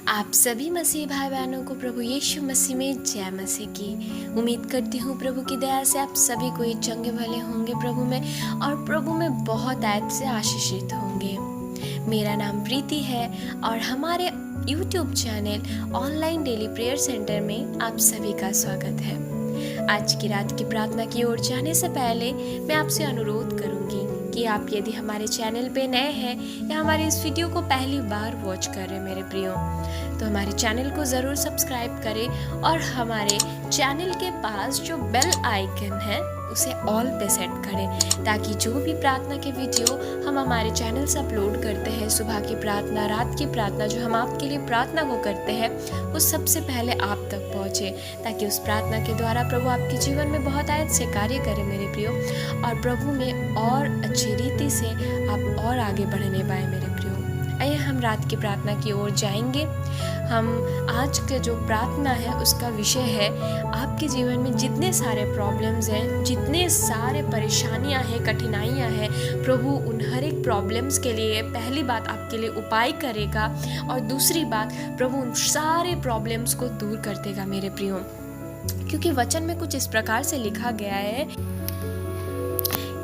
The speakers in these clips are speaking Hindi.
आप सभी मसीह भाई बहनों को प्रभु यीशु मसीह में जय मसीह की। उम्मीद करती हूँ प्रभु की दया से आप सभी कोई चंगे भले होंगे प्रभु में, और प्रभु में बहुत ऐप से आशीषित होंगे। मेरा नाम प्रीति है और हमारे YouTube channel online daily prayer centre में आप सभी का स्वागत है। आज की रात की प्रार्थना की ओर जाने से पहले मैं आपसे अनुरोध करूंगी कि आप यदि हमारे चैनल पे नए हैं या हमारे इस वीडियो को पहली बार वॉच कर रहे हैं मेरे प्रियो, तो हमारे चैनल को ज़रूर सब्सक्राइब करें और हमारे चैनल के पास जो बेल आइकन है उसे ऑल पे सेट करें, ताकि जो भी प्रार्थना के वीडियो हम हमारे चैनल से अपलोड करते हैं, सुबह की प्रार्थना, रात की प्रार्थना, जो हम आपके लिए प्रार्थना को करते हैं, वो सबसे पहले आप तक पहुँचे, ताकि उस प्रार्थना के द्वारा प्रभु आपके जीवन में बहुत आयत से कार्य करें मेरे प्रियो, और प्रभु में और अच्छी रीति से आप और आगे बढ़ने पाए मेरे प्रियो। आइए हम रात की प्रार्थना की ओर जाएंगे। हम आज के जो प्रार्थना है उसका विषय है, आपके जीवन में जितने सारे प्रॉब्लम्स हैं, जितने सारे परेशानियां हैं, कठिनाइयां हैं, प्रभु उन हर एक प्रॉब्लम्स के लिए पहली बात आपके लिए उपाय करेगा, और दूसरी बात प्रभु उन सारे प्रॉब्लम्स को दूर कर देगा मेरे प्रियो। क्योंकि वचन में कुछ इस प्रकार से लिखा गया है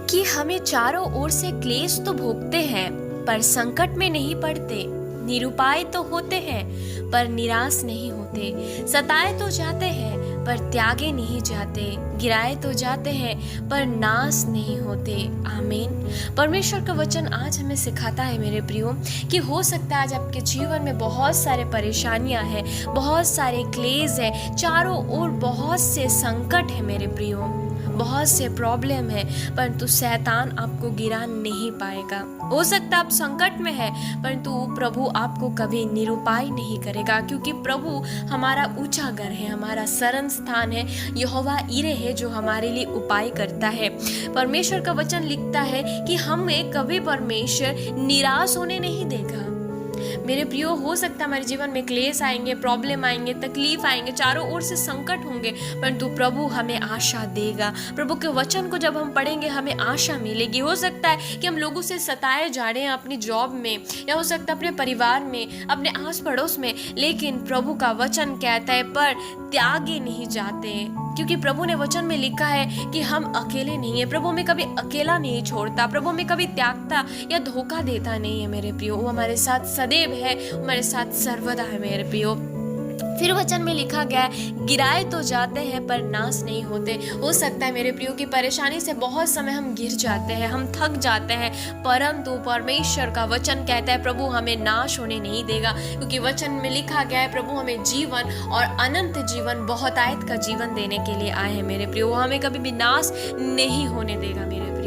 कि हमें चारों ओर से क्लेश तो भोगते हैं पर संकट में नहीं पड़ते, निरुपाय तो होते हैं पर निराश नहीं होते, सताए तो जाते हैं पर त्यागे नहीं जाते, गिराए तो जाते हैं पर नाश नहीं होते। आमीन। परमेश्वर का वचन आज हमें सिखाता है मेरे प्रियो कि हो सकता है आज आपके जीवन में बहुत सारे परेशानियां हैं, बहुत सारे क्लेश है, चारों ओर बहुत से संकट है मेरे प्रियो, बहुत से प्रॉब्लम है, परंतु शैतान आपको गिरा नहीं पाएगा। हो सकता है आप संकट में है, परंतु प्रभु आपको कभी निरुपाय नहीं करेगा, क्योंकि प्रभु हमारा ऊंचा घर है, हमारा शरण स्थान है, यहोवा ईरे है जो हमारे लिए उपाय करता है। परमेश्वर का वचन लिखता है कि हमें कभी परमेश्वर निराश होने नहीं देगा मेरे प्रियो। हो सकता है हमारे जीवन में क्लेश आएंगे, प्रॉब्लम आएंगे, तकलीफ आएंगे, चारों ओर से संकट होंगे, परंतु प्रभु हमें आशा देगा। प्रभु के वचन को जब हम पढ़ेंगे हमें आशा मिलेगी। हो सकता है कि हम लोगों से सताए जा रहे हैं अपनी जॉब में, या हो सकता है अपने परिवार में, अपने आस पड़ोस में, लेकिन प्रभु का वचन कहता है पर त्यागे नहीं जाते, क्योंकि प्रभु ने वचन में लिखा है कि हम अकेले नहीं है। प्रभु हमें कभी अकेला नहीं छोड़ता, प्रभु हमें कभी त्यागता या धोखा देता नहीं है मेरे प्रियो। वो हमारे साथ सदैव है, हमारे साथ सर्वदा है मेरे प्रियो। फिर वचन में लिखा गया है, गिराए तो जाते हैं पर नाश नहीं होते। हो सकता है मेरे प्रियो की परेशानी से बहुत समय हम गिर जाते हैं, हम थक जाते हैं, परंतु परमेश्वर का वचन कहता है प्रभु हमें नाश होने नहीं देगा, क्योंकि वचन में लिखा गया है प्रभु हमें जीवन और अनंत जीवन, बहुत आयत का जीवन देने के लिए आए हैं मेरे प्रियो। वो हमें कभी भी नाश नहीं होने देगा मेरे प्रियो।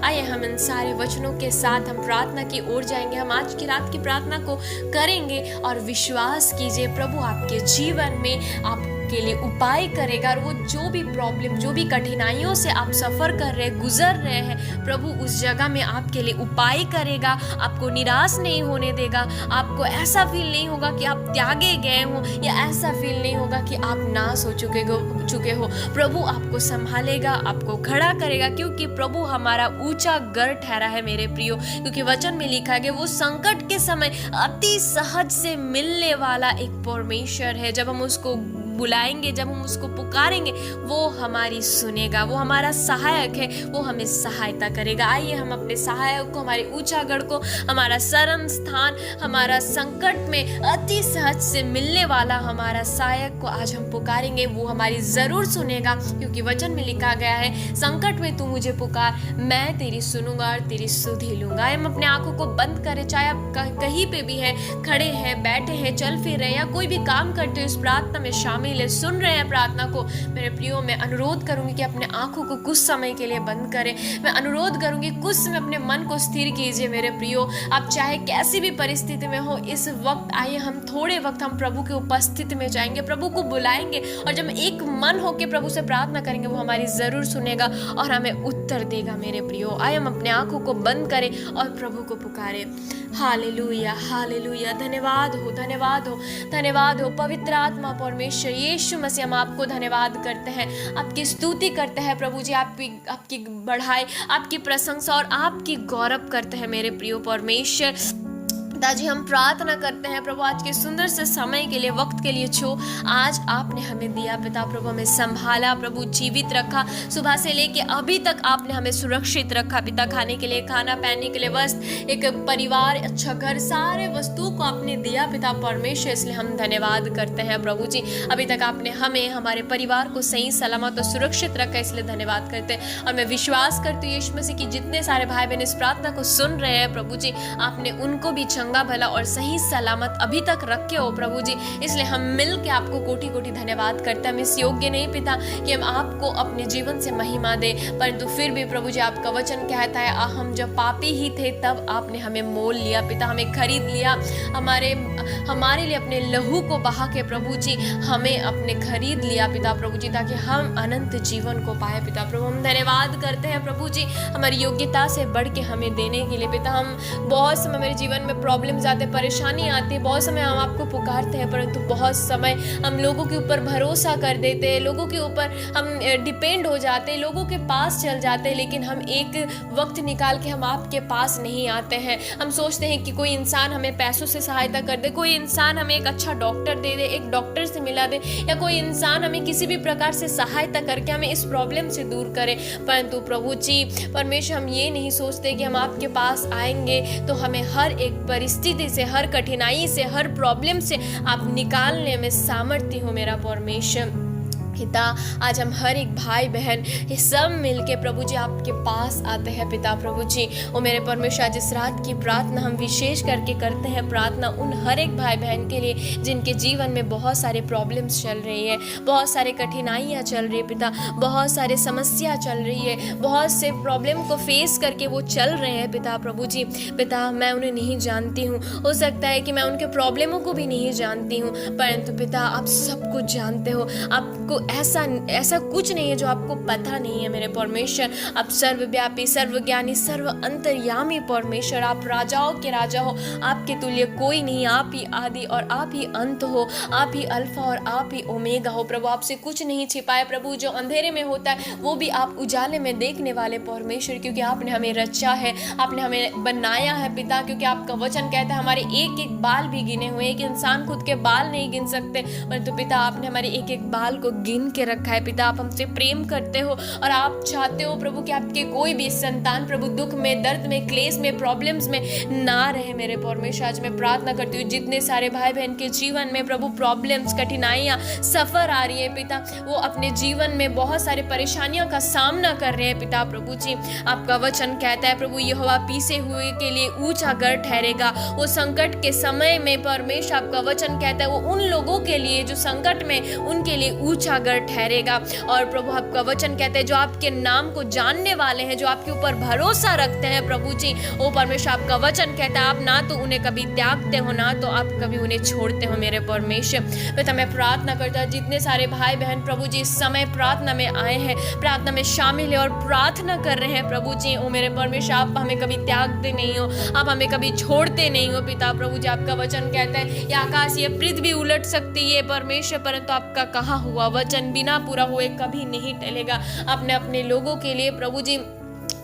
आइए हम इन सारे वचनों के साथ हम प्रार्थना की ओर जाएंगे। हम आज की रात की प्रार्थना को करेंगे और विश्वास कीजिए प्रभु आपके जीवन में आपके लिए उपाय करेगा, और वो जो भी प्रॉब्लम, जो भी कठिनाइयों से आप सफ़र कर रहे, गुजर रहे हैं, प्रभु उस जगह में आपके लिए उपाय करेगा, आपको निराश नहीं होने देगा, आपको ऐसा फील नहीं होगा कि आप त्यागे गए हो, या ऐसा फील नहीं होगा कि आप नाश हो चुके हो। प्रभु आपको संभालेगा, आपको खड़ा करेगा, क्योंकि प्रभु हमारा ऊंचा घर ठहरा है मेरे प्रियो। क्योंकि वचन में लिखा है कि वो संकट के समय अति सहज से मिलने वाला एक परमेश्वर है। जब हम उसको बुलाएंगे, जब हम उसको पुकारेंगे, वो हमारी सुनेगा, वो हमारा सहायक है, वो हमें सहायता करेगा। आइए हम अपने सहायक को, हमारे ऊंचा गढ़ को, हमारा शरण स्थान, हमारा संकट में अति सहज से मिलने वाला हमारा सहायक को आज हम पुकारेंगे, वो हमारी जरूर सुनेगा, क्योंकि वचन में लिखा गया है संकट में तू मुझे पुकार, मैं तेरी सुनूंगा और तेरी सुधि लूंगा। हम अपने आंखों को बंद करें, चाहे आप कहीं पे भी है, खड़े हैं, बैठे हैं, चल फिर रहे हैं, या कोई भी काम करते हो, इस प्रार्थना में शामिल सुन रहे हैं प्रार्थना को मेरे प्रियो। मैं अनुरोध करूंगी कि अपने आंखों को कुछ समय के लिए बंद करें। मैं अनुरोध करूंगी कुछ समय अपने मन को स्थिर कीजिए मेरे प्रियो। आप चाहे कैसी भी परिस्थिति में हो इस वक्त, आइए हम थोड़े वक्त हम प्रभु के उपस्थिति में जाएंगे, प्रभु को बुलाएंगे, और जब एक मन होकर प्रभु से प्रार्थना करेंगे वो हमारी जरूर सुनेगा और हमें उत्तर देगा मेरे प्रियो। आइए हम अपने आंखों को बंद करें और प्रभु को पुकारें। Hallelujah, hallelujah. धन्यवाद हो, धन्यवाद हो, धन्यवाद हो पवित्र आत्मा परमेश्वर यीशु मसीह। हम आपको धन्यवाद करते हैं, आपकी स्तुति करते हैं प्रभु जी, आपकी बढ़ाई, आपकी प्रशंसा और आपकी गौरव करते हैं मेरे प्रियो परमेश्वर। पिताजी हम प्रार्थना करते हैं प्रभु आज के सुंदर से समय के लिए, वक्त के लिए जो आज आपने हमें दिया पिता प्रभु, हमें संभाला प्रभु, जीवित रखा, सुबह से लेके अभी तक आपने हमें सुरक्षित रखा पिता, खाने के लिए खाना, पहनने के लिए वस्त्र, एक परिवार, अच्छा घर, सारे वस्तुओं को आपने दिया पिता परमेश्वर, इसलिए हम धन्यवाद करते हैं प्रभु जी। अभी तक आपने हमें, हमारे परिवार को सही सलामत और सुरक्षित रखा, इसलिए धन्यवाद करते हैं। और मैं विश्वास करती हूँ यीशु मसीह की जितने सारे भाई बहन इस प्रार्थना को सुन रहे हैं प्रभु जी, आपने उनको भी चंगा भला और सही सलामत अभी तक रखे हो प्रभु जी, इसलिए हम मिल के आपको कोटि कोटि धन्यवाद करते हैं। हम इस योग्य नहीं पिता कि हम आपको अपने जीवन से महिमा दे, परंतु फिर भी प्रभु जी आपका वचन कहता है हम जब पापी ही थे तब आपने हमें मोल लिया पिता, हमें खरीद लिया, हमारे लिए अपने लहू को बहा के प्रभु जी हमें अपने खरीद लिया पिता प्रभु जी, ताकि हम अनंत जीवन को पाए पिता प्रभु। हम धन्यवाद करते हैं प्रभु जी हमारी योग्यता से बढ़ के हमें देने के लिए पिता। हम बहुत समय मेरे जीवन में प्रॉब्लम्स आते, परेशानी आती है, बहुत समय हम आपको पुकारते हैं, परंतु बहुत समय हम लोगों के ऊपर भरोसा कर देते हैं, लोगों के ऊपर हम डिपेंड हो जाते हैं, लोगों के पास चल जाते हैं, लेकिन हम एक वक्त निकाल के हम आपके पास नहीं आते हैं। हम सोचते हैं कि कोई इंसान हमें पैसों से सहायता कर दे, कोई इंसान हमें एक अच्छा डॉक्टर दे दे, एक डॉक्टर से मिला दे, या कोई इंसान हमें किसी भी प्रकार से सहायता करके हमें इस प्रॉब्लम से दूर करे, परंतु प्रभु जी परमेश्वर हम ये नहीं सोचते कि हम आपके पास आएंगे तो हमें हर एक परिस्थिति से, हर कठिनाई से, हर प्रॉब्लम से आप निकालने में सामर्थ्य हो मेरा परमेश्वर पिता। आज हम हर एक भाई बहन ये सब मिलके प्रभु जी आपके पास आते हैं पिता प्रभु जी। ओ मेरे परमेश्वर आज इस रात की प्रार्थना हम विशेष करके करते हैं, प्रार्थना उन हर एक भाई बहन के लिए जिनके जीवन में बहुत सारे प्रॉब्लम्स चल रही है, बहुत सारे कठिनाइयाँ चल रही है पिता, बहुत सारे समस्या चल रही है, बहुत से प्रॉब्लम को फेस करके वो चल रहे हैं पिता प्रभु जी। पिता मैं उन्हें नहीं जानती हूँ, हो सकता है कि मैं उनके प्रॉब्लमों को भी नहीं जानती हूँ, परंतु पिता आप सब कुछ जानते हो, आपको ऐसा कुछ नहीं है जो आपको पता नहीं है मेरे परमेश्वर। आप सर्वव्यापी, सर्वज्ञानी, सर्व अंतर्यामी परमेश्वर, आप राजाओं के राजा हो, आपके तुल्य कोई नहीं, आप ही आदि और आप ही अंत हो, आप ही अल्फा और आप ही ओमेगा हो प्रभु। आपसे कुछ नहीं छिपाया प्रभु, जो अंधेरे में होता है वो भी आप उजाले में देखने वाले परमेश्वर, क्योंकि आपने हमें रचा है, आपने हमें बनाया है पिता, क्योंकि आपका वचन कहता है हमारे एक एक बाल भी गिने हुए, एक इंसान खुद के बाल नहीं गिन सकते, परंतु पिता आपने हमारे एक एक बाल को गिन के रखा है पिता। आप हमसे प्रेम करते हो और आप चाहते हो प्रभु कि आपके कोई भी संतान प्रभु दुख में, दर्द में, क्लेश में, प्रॉब्लम्स में ना रहे मेरे परमेश्वर। आज मैं प्रार्थना करती हूँ जितने सारे भाई बहन के जीवन में प्रभु प्रॉब्लम्स, कठिनाइयाँ, सफर आ रही है पिता, वो अपने जीवन में बहुत सारे परेशानियों का सामना कर रहे हैं पिता प्रभु जी। आपका वचन कहता है प्रभु यहोवा पीसे हुए के लिए ऊंचा गढ़ ठहरेगा। वो संकट के समय में परमेश्वर आपका वचन कहता है वो उन लोगों के लिए जो संकट में, उनके लिए ऊंचा गढ़ ठहरेगा। और प्रभु आपका वचन कहते हैं जो आपके नाम को जानने वाले हैं, जो आपके ऊपर भरोसा रखते हैं प्रभु जी, ओ परमेश्वर आपका वचन कहता है आप ना तो उन्हें कभी त्यागते हो, ना तो आप कभी उन्हें छोड़ते हो मेरे परमेश्वर। पिता मैं प्रार्थना करता हूं जितने सारे भाई बहन प्रभु जी इस समय प्रार्थना में आए हैं, प्रार्थना में शामिल है और प्रार्थना कर रहे हैं प्रभु जी, ओ मेरे परमेश्वर आप हमें कभी त्यागते नहीं हो, आप हमें कभी छोड़ते नहीं हो पिता प्रभु जी। आपका वचन कहता है ये आकाश, ये पृथ्वी उलट सकती है परमेश्वर, परंतु आपका कहा हुआ वचन बिना पूरा हुए कभी नहीं टलेगा। आपने अपने लोगों के लिए प्रभु जी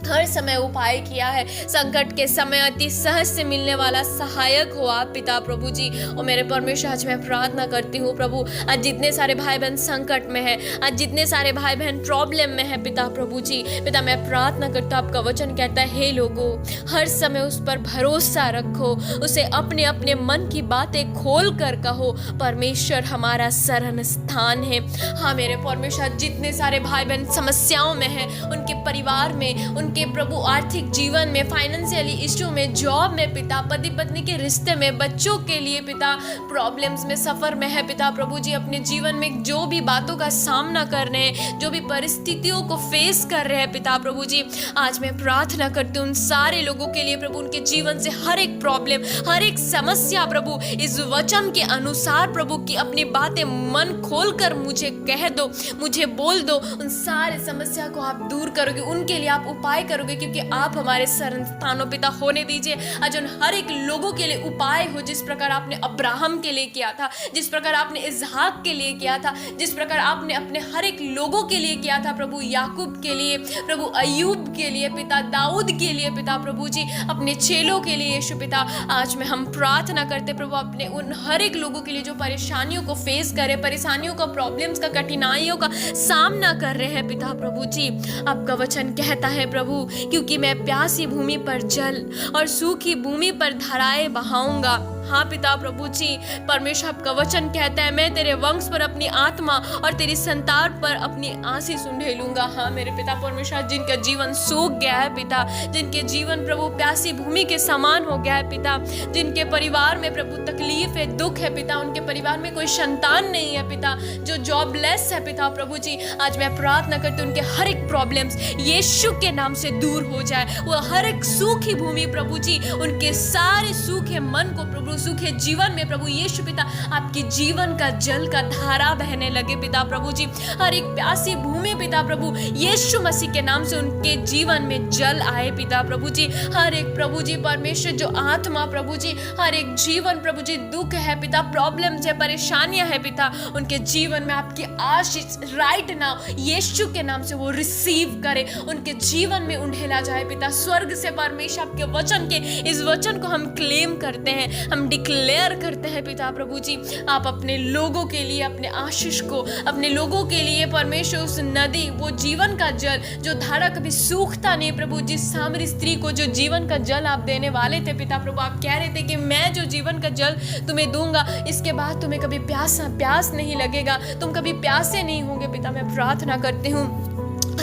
हर समय उपाय किया है, संकट के समय अति सहज से मिलने वाला सहायक हो आप पिता प्रभु जी। और मेरे परमेश्वर आज मैं प्रार्थना करती हूँ प्रभु, आज जितने सारे भाई बहन संकट में है, आज जितने सारे भाई बहन प्रॉब्लम में है पिता प्रभु जी, पिता मैं प्रार्थना करता हूँ आपका वचन कहता है हे लोगों हर समय उस पर भरोसा रखो, उसे अपने अपने मन की बातें खोल कर कहो, परमेश्वर हमारा शरण स्थान है। हाँ मेरे परमेश्वर जितने सारे भाई बहन समस्याओं में है, उनके परिवार में, उनके प्रभु आर्थिक जीवन में, फाइनेंशियली इश्यू में, जॉब में पिता, पति पत्नी के रिश्ते में, बच्चों के लिए पिता प्रॉब्लम्स में, सफर में है पिता प्रभु जी, अपने जीवन में जो भी बातों का सामना कर रहे हैं, जो भी परिस्थितियों को फेस कर रहे हैं पिता प्रभु जी, आज मैं प्रार्थना करती हूँ उन सारे लोगों के लिए प्रभु, उनके जीवन से हर एक प्रॉब्लम, हर एक समस्या प्रभु इस वचन के अनुसार प्रभु की अपनी बातें मन खोलकर मुझे कह दो, मुझे बोल दो, उन सारे समस्या को आप दूर करोगे, उनके लिए आप उपाय उपाय करोगे, क्योंकि आप हमारे शरण स्थानों पिता होने दीजिए। आज उन हर एक लोगों के लिए उपाय हो, जिस प्रकार आपने अब्राहम के लिए किया था, जिस प्रकार आपने इसहाक के लिए किया था, जिस प्रकार आपने अपने हर एक लोगों के लिए किया था प्रभु, याकूब के लिए प्रभु, अय्यूब के लिए पिता, दाऊद के लिए पिता प्रभु जी, अपने चेलों के लिए यीशु पिता। आज में हम प्रार्थना करते प्रभु अपने उन हर एक लोगों के लिए जो परेशानियों को फेस करे, परेशानियों का, प्रॉब्लम्स का, कठिनाइयों का सामना कर रहे हैं पिता प्रभु जी। आपका वचन कहता है प्रभु, क्योंकि मैं प्यासी भूमि पर जल और सूखी भूमि पर धाराएं बहाऊंगा। हाँ पिता प्रभु जी, परमेश्वर आपका वचन कहता है, मैं तेरे वंश पर अपनी आत्मा और तेरी संतान पर अपनी आंसी सुंढेलूंगा। हाँ मेरे पिता परमेश्वर, जिनका जीवन सूख गया है पिता, जिनके जीवन प्रभु प्यासी भूमि के समान हो गया है पिता, जिनके परिवार में प्रभु तकलीफ है, दुख है पिता, उनके परिवार में कोई संतान नहीं है पिता, जो जॉबलेस है पिता प्रभु जी, आज मैं प्रार्थना करती हूँ उनके हर एक प्रॉब्लम्स यीशु के नाम से दूर हो जाए। वो हर एक सूखी भूमि प्रभु जी, उनके सारे सूखे मन को प्रभु, सूखे जीवन में प्रभु यीशु पिता आपकी जीवन का जल का धारा बहने लगे पिता प्रभु जी। हर एक प्यासी भूमि पिता प्रभु यीशु मसीह के नाम से उनके जीवन में जल आए पिता प्रभु जी। हर एक प्रभु जी परमेश्वर जो आत्मा प्रभु जी, हर एक जीवन प्रभु जी दुख है पिता, प्रॉब्लम्स है, परेशानियां है पिता, उनके जीवन में आपकी आशीष राइट नाउ यीशु के नाम से वो रिसीव करे, उनके जीवन में उंडेला जाए पिता। स्वर्ग से परमेश्वर आपके वचन के इस वचन को हम क्लेम करते हैं, हम डिक्लेयर करते हैं पिता प्रभु जी। आप अपने लोगों के लिए अपने आशीष को, अपने लोगों के लिए परमेश्वर उस नदी, वो जीवन का जल जो धारा कभी सूखता नहीं प्रभु, जिस सामरी स्त्री को जो जीवन का जल आप देने वाले थे पिता प्रभु, आप कह रहे थे कि मैं जो जीवन का जल तुम्हें दूंगा, इसके बाद तुम्हें कभी प्यास नहीं लगेगा, तुम कभी प्यासे नहीं होंगे पिता। मैं प्रार्थना करती हूँ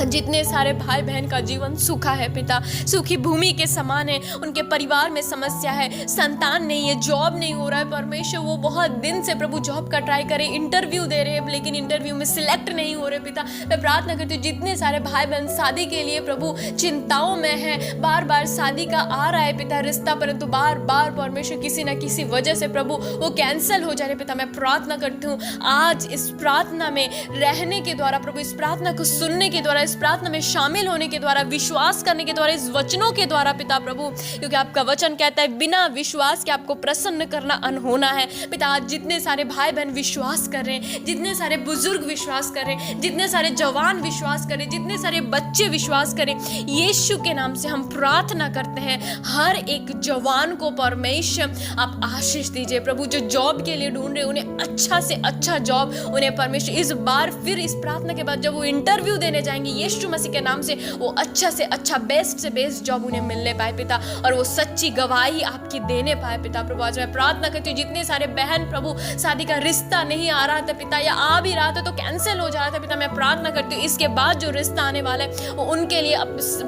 जितने सारे भाई बहन का जीवन सूखा है पिता, सूखी भूमि के समान है, उनके परिवार में समस्या है, संतान नहीं है, जॉब नहीं हो रहा है परमेश्वर, वो बहुत दिन से प्रभु जॉब का ट्राई करे, इंटरव्यू दे रहे हैं लेकिन इंटरव्यू में सिलेक्ट नहीं हो रहे पिता। मैं प्रार्थना करती हूँ जितने सारे भाई बहन शादी के लिए प्रभु चिंताओं में है, बार बार शादी का आ रहा है पिता रिश्ता, परंतु बार बार परमेश्वर किसी न किसी वजह से प्रभु वो कैंसिल हो जा रहे पिता। मैं प्रार्थना करती हूँ आज इस प्रार्थना में रहने के द्वारा प्रभु, इस प्रार्थना को सुनने के द्वारा, इस प्रार्थना में शामिल होने के द्वारा, विश्वास करने के द्वारा, इस वचनों के द्वारा पिता प्रभु, क्योंकि आपका वचन कहता है बिना विश्वास के आपको प्रसन्न करना अनहोना है पिता। आज जितने सारे भाई बहन विश्वास कर रहे हैं, जितने सारे बुजुर्ग विश्वास कर रहे हैं, जितने सारे जवान विश्वास करें, जितने सारे बच्चे विश्वास करें, यीशु के नाम से हम प्रार्थना करते हैं हर एक जवान को परमेश्वर आप आशीष दीजिए प्रभु। जो जॉब के लिए ढूंढ रहे उन्हें अच्छा से अच्छा जॉब, उन्हें परमेश्वर इस बार फिर इस प्रार्थना के बाद जब वो इंटरव्यू देने जाएंगे यीशु मसीह के नाम से वो अच्छा से अच्छा, बेस्ट से बेस्ट जॉब उन्हें मिलने पाए पिता, और वो सच्ची गवाही आपकी देने पाए पिता प्रभु। आज मैं प्रार्थना करती हूँ जितने सारे बहन प्रभु शादी का रिश्ता नहीं आ रहा था पिता, या आ भी रहा था तो कैंसिल हो जा रहा था पिता, मैं प्रार्थना करती हूँ इसके बाद जो रिश्ता आने वाला है वो उनके लिए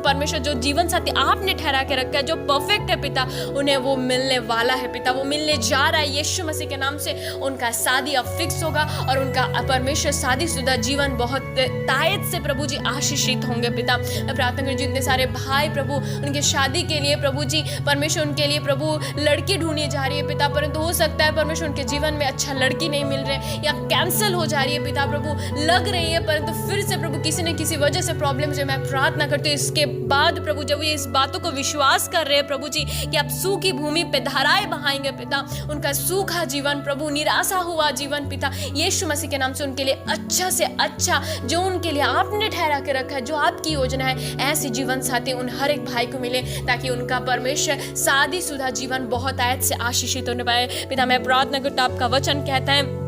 परमेश्वर जो जीवन साथी आपने ठहरा के रखा है, जो परफेक्ट है पिता, उन्हें वो मिलने वाला है पिता, वो मिलने जा रहा है यीशु मसीह के नाम से। उनका शादी अब फिक्स होगा और उनका परमेश्वर शादीशुदा जीवन बहुत तायत से प्रभु जी आशीषित होंगे पिता। मैं प्रार्थना करूं जितने सारे भाई प्रभु उनके शादी के लिए प्रभु जी परमेश्वर उनके लिए प्रभु लड़की ढूंढी जा रही है पिता, परंतु हो सकता है परमेश्वर उनके जीवन में अच्छा लड़की नहीं मिल रहे या कैंसिल हो जा रही है पिता प्रभु, लग रही है परंतु फिर से प्रभु किसी न किसी वजह से प्रॉब्लम है। मैं प्रार्थना करती हूँ इसके बाद प्रभु जब ये इस बातों को विश्वास कर रहे हैं प्रभु जी कि आप सूखी भूमि पे धाराएं बहाएंगे पिता, उनका सूखा जीवन प्रभु, निराशा हुआ जीवन पिता, यीशु मसीह के नाम से उनके लिए अच्छा से अच्छा जो उनके लिए आपने ठहरा के रखा है, जो आपकी योजना है, ऐसी जीवन साथी उन हर एक भाई को मिले ताकि उनका परमेश्वर शादीशुदा जीवन बहुत आयत से आशीषित होने पाए पिता। मैं प्रार्थना करता हूं आपका वचन कहता है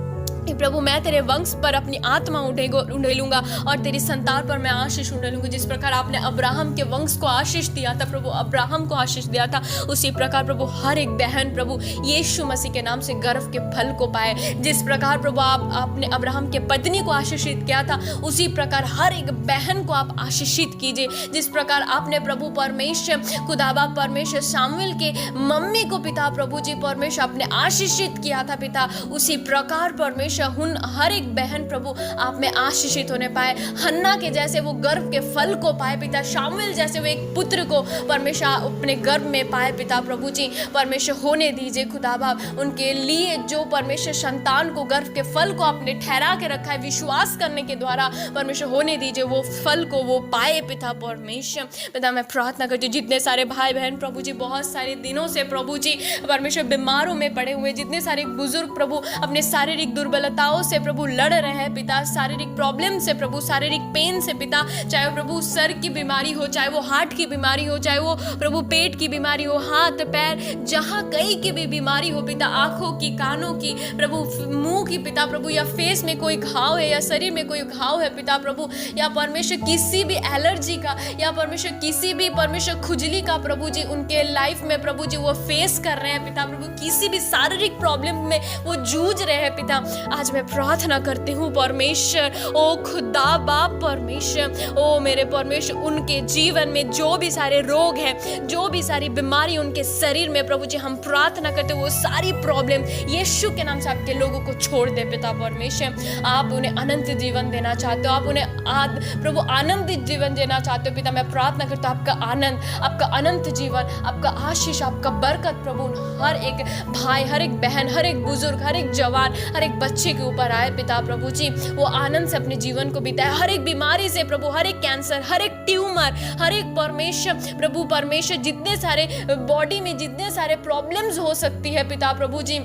प्रभु मैं तेरे वंश पर अपनी आत्मा उंडेलूंगा और तेरी संतान पर मैं आशीष उंडेलूंगा। जिस प्रकार आपने अब्राहम के वंश को आशीष दिया था प्रभु, अब्राहम को आशीष दिया था, उसी प्रकार प्रभु हर एक बहन प्रभु यीशु मसीह के नाम से गर्भ के फल को पाए। जिस प्रकार प्रभु आपने अब्राहम के पत्नी को आशीषित किया था, उसी प्रकार हर एक बहन को आप आशीषित कीजिए। जिस प्रकार आपने प्रभु परमेश्वर खुदाबा परमेश्वर शामुएल के मम्मी को पिता प्रभु जी परमेश्वर आपने आशीषित किया था पिता, उसी प्रकार परमेश्वर परमेश्वर उन हर एक बहन प्रभु आप में आशीषित होने पाए, हन्ना के जैसे वो गर्भ के फल को पाए पिता, शामुएल जैसे वो एक पुत्र को परमेश्वर अपने गर्भ में पाए पिता प्रभु जी। परमेश्वर होने दीजिए खुदा बाप, उनके लिए जो परमेश्वर संतान को गर्भ के फल को आपने ठहरा के रखा है विश्वास करने के द्वारा, परमेश्वर होने दीजिए वो फल को वो पाए पिता परमेश्वर। पिता मैं प्रार्थना करती हूँ जितने सारे भाई बहन प्रभु जी बहुत सारे दिनों से प्रभु जी परमेश्वर बीमारों में पड़े हुए, जितने सारे बुजुर्ग प्रभु अपने शारीरिक दुर्बलताओं से प्रभु लड़ रहे हैं पिता, शारीरिक प्रॉब्लम से प्रभु, शारीरिक पेन से पिता, चाहे प्रभु सर की बीमारी हो, चाहे वो हार्ट की बीमारी हो, चाहे वो प्रभु पेट की बीमारी हो, हाथ पैर जहाँ कहीं की भी बीमारी हो पिता, आंखों की, कानों की प्रभु, मुंह की पिता प्रभु, या फेस में कोई घाव है या शरीर में कोई घाव है पिता प्रभु, या परमेश्वर किसी भी एलर्जी का या परमेश्वर किसी भी परमेश्वर खुजली का प्रभु जी उनके लाइफ में प्रभु जी वो फेस कर रहे हैं पिता प्रभु, किसी भी शारीरिक प्रॉब्लम में वो जूझ रहे हैं पिता, आज मैं प्रार्थना करती हूँ परमेश्वर, ओ खुदा बाप परमेश्वर, ओ मेरे परमेश्वर उनके जीवन में जो भी सारे रोग हैं, जो भी सारी बीमारी उनके शरीर में प्रभु जी हम प्रार्थना करते हो वो सारी प्रॉब्लम यीशु के नाम से आपके लोगों को छोड़ दे पिता परमेश्वर। आप उन्हें अनंत जीवन देना चाहते हो, आप उन्हें प्रभु आनंदित जीवन देना चाहते हो पिता, मैं प्रार्थना करता हूँ आपका आनंद, आपका अनंत जीवन, आपका आशीष, आपका बरकत प्रभु हर एक भाई, हर एक बहन, हर एक बुजुर्ग, हर एक जवान, हर एक बच्चे के ऊपर आए पिता प्रभु जी, वो आनंद से अपने जीवन को बिताए, हर एक बीमारी से प्रभु, हर एक कैंसर, हर एक ट्यूमर, हर एक परमेश्वर प्रभु परमेश्वर जितने सारे बॉडी में जितने सारे प्रॉब्लम्स हो सकती है पिता प्रभु जी,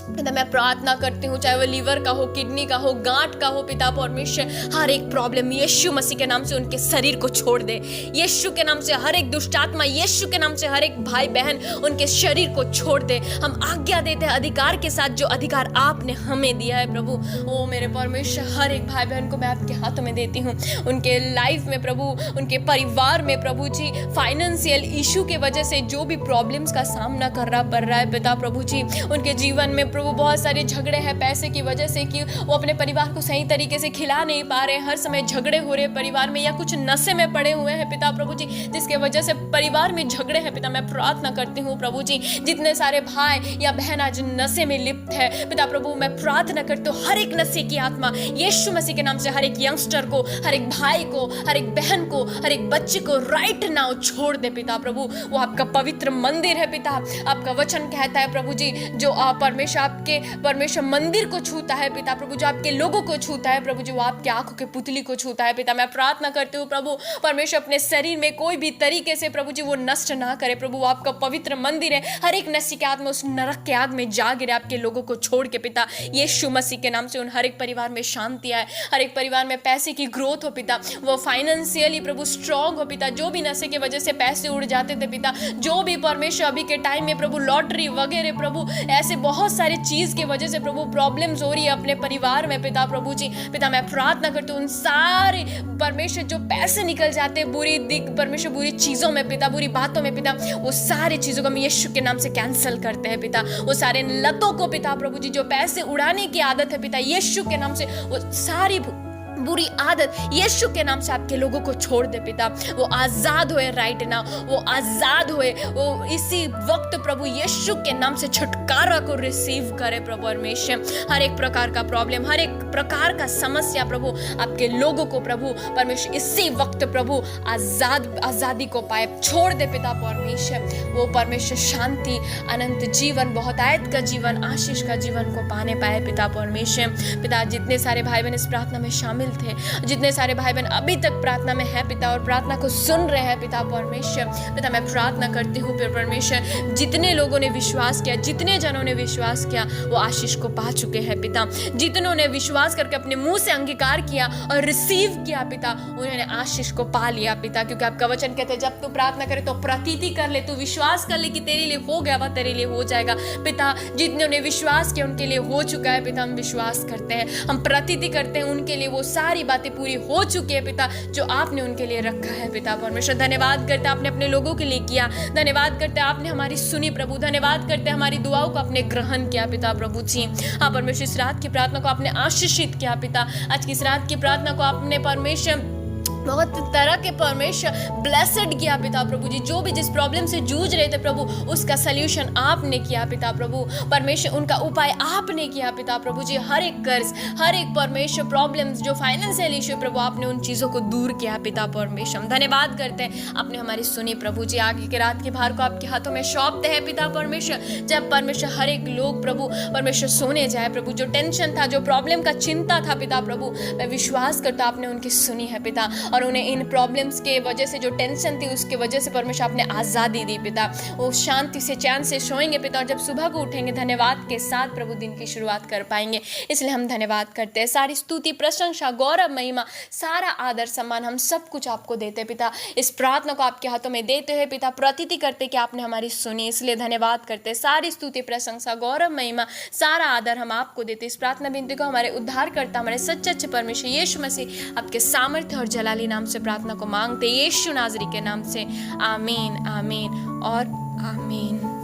पिता मैं प्रार्थना करती हूँ चाहे वो लीवर का हो, किडनी का हो, गांठ का हो पिता परमेश्वर, हर एक प्रॉब्लम यीशु मसीह के नाम से उनके शरीर को छोड़ दे, यीशु के नाम से हर एक दुष्ट आत्मा, यीशु के नाम से हर एक भाई बहन उनके शरीर को छोड़ दे। हम आज्ञा देते हैं अधिकार के साथ जो अधिकार आपने हमें दिया है प्रभु, ओ मेरे परमेश्वर हर एक भाई बहन को मैं आपके हाथों में देती हूँ, उनके लाइफ में प्रभु, उनके परिवार में प्रभु जी फाइनेंशियल इशू के वजह से जो भी प्रॉब्लम्स का सामना करना पड़ रहा है पिता प्रभु जी, उनके जीवन में प्रभु बहुत सारे झगड़े हैं पैसे की वजह से कि वो अपने परिवार को सही तरीके से खिला नहीं पा रहे, हर समय झगड़े हो रहे हैं परिवार में, या कुछ नशे में पड़े हुए हैं पिता प्रभु जी जिसके वजह से परिवार में झगड़े हैं पिता, मैं प्रार्थना करती हूँ प्रभु जी जितने सारे भाई या बहन आज नशे में लिप्त है पिता प्रभु, मैं प्रार्थना करती हूँ हर एक नशे की आत्मा यीशु मसीह के नाम से हर एक यंगस्टर को, हर एक भाई को, हर एक बहन को, हर एक बच्चे को राइट नाउ छोड़ दे पिता प्रभु। वो आपका पवित्र मंदिर है पिता, आपका वचन कहता है प्रभु जी जो परमेश्वर आपके परमेश्वर मंदिर को छूता है पिता प्रभु, जो आपके लोगों को छूता है प्रभु जी वो आपके आंखों के पुतली को छूता है पिता। मैं प्रार्थना करती हूँ प्रभु परमेश्वर अपने शरीर में कोई भी तरीके से प्रभु जी वो नष्ट ना करे प्रभु, वो आपका पवित्र मंदिर है, हर एक नशी के आत्मा उस नरक के आग में जा गिरे आपके लोगों को छोड़ के पिता, यीशु मसीह के नाम से उन हर एक परिवार में शांति आए, हर एक परिवार में पैसे की ग्रोथ हो पिता, वो फाइनेंशियली प्रभु स्ट्रांग हो पिता, जो भी नशे के वजह से पैसे उड़ जाते थे पिता, जो भी परमेश्वर अभी के टाइम में प्रभु लॉटरी वगैरह प्रभु ऐसे बहुत सारी चीज की वजह से प्रभु प्रॉब्लम्स हो रही है अपने परिवार में पिता प्रभु जी, पिता मैं प्रार्थना करती हूँ उन सारे परमेश्वर जो पैसे निकल जाते हैं बुरी परमेश्वर बुरी चीजों में पिता, बुरी बातों में पिता, वो सारी चीजों को हम यीशु के नाम से कैंसिल करते हैं पिता, वो सारे लतों को पिता प्रभु जी जो पैसे उड़ाने की आदत है पिता यीशु के नाम से वो सारी बुरी आदत यीशु के नाम से आपके लोगों को छोड़ दे पिता, वो आजाद हुए राइट नाउ, वो आजाद हुए, वो इसी वक्त प्रभु यीशु के नाम से छुटकारा को रिसीव करे प्रभु परमेश्वर, हर एक प्रकार का प्रॉब्लम, हर एक प्रकार का समस्या प्रभु आपके लोगों को प्रभु परमेश्वर इसी वक्त प्रभु आजादी को पाए छोड़ दे पिता परमेश्वर, वो परमेश्वर शांति, अनंत जीवन, बहुतायत का जीवन, आशीष का जीवन को पाने पाए पिता परमेश्वर। पिता जितने सारे भाई बहन इस प्रार्थना में शामिल थे, जितने सारे भाई बहन अभी तक प्रार्थना में है पिता और प्रार्थना को सुन रहे हैं पिता परमेश्वर, पिता मैं प्रार्थना करती हूँ परमेश्वर जितने लोगों ने विश्वास किया, जितने जनों ने विश्वास किया वो आशीष को पा चुके हैं पिता, जितनों ने विश्वास करके अपने मुंह से अंगीकार किया और रिसीव किया पिता उन्होंने आशीष को पा लिया पिता, क्योंकि आपका वचन कहते हैं जब तू प्रार्थना करे तो प्रतीति कर ले, तू विश्वास कर ले कि तेरे लिए हो गया वह तेरे लिए हो जाएगा पिता, जितनों ने विश्वास किया उनके लिए हो चुका है पिता, हम विश्वास करते हैं, हम प्रतीति करते हैं उनके लिए वो सारी बातें पूरी हो चुकी है पिता जो आपने उनके लिए रखा है पिता परमेश्वर। धन्यवाद करते आपने अपने लोगों के लिए किया, धन्यवाद करते आपने हमारी सुनी प्रभु, धन्यवाद करते हमारी दुआओं को आपने ग्रहण किया पिता प्रभु जी। हाँ परमेश्वर इस रात की प्रार्थना को आपने आशीषित किया पिता, आज की इस रात की प्रार्थना को आपने परमेश्वर बहुत तरह के परमेश्वर ब्लेसड किया पिता प्रभु जी। जो भी जिस प्रॉब्लम से जूझ रहे थे प्रभु, उसका सल्यूशन आपने किया पिता प्रभु परमेश्वर, उनका उपाय आपने किया पिता प्रभु जी। हर एक कर्ज, हर एक परमेश्वर प्रॉब्लम्स, जो फाइनेंशियल इश्यू प्रभु, आपने उन चीज़ों को दूर किया पिता परमेश्वर। हम धन्यवाद करते हैं, आपने हमारी सुनी प्रभु जी। आगे के रात के भार को आपके हाथों में सौंपते हैं पिता परमेश्वर। जब परमेश्वर हर एक लोग प्रभु परमेश्वर सोने जाए प्रभु, जो टेंशन था, जो प्रॉब्लम का चिंता था पिता प्रभु, मैं विश्वास करता आपने उनकी सुनी है पिता, और उन्हें इन प्रॉब्लम्स के वजह से जो टेंशन थी उसके वजह से परमेश्वर आपने आज़ादी दी पिता। वो शांति से चैन से सोएंगे पिता, और जब सुबह को उठेंगे धन्यवाद के साथ प्रभु दिन की शुरुआत कर पाएंगे। इसलिए हम धन्यवाद करते हैं। सारी स्तुति, प्रशंसा, गौरव, महिमा, सारा आदर, सम्मान हम सब कुछ आपको देते पिता। इस प्रार्थना को आपके हाथों में देते हुए पिता प्रतीति करते कि आपने हमारी सुनी, इसलिए धन्यवाद करते हैं। सारी स्तुति, प्रशंसा, गौरव, महिमा, सारा आदर हम आपको देते। इस प्रार्थना विनती को हमारे उद्धार करता, हमारे सच्चे परमेश्वर यीशु मसीह आपके सामर्थ्य और जलाली नाम से प्रार्थना को मांगते, यीशु नाजरी के नाम से। आमीन, आमीन और आमीन।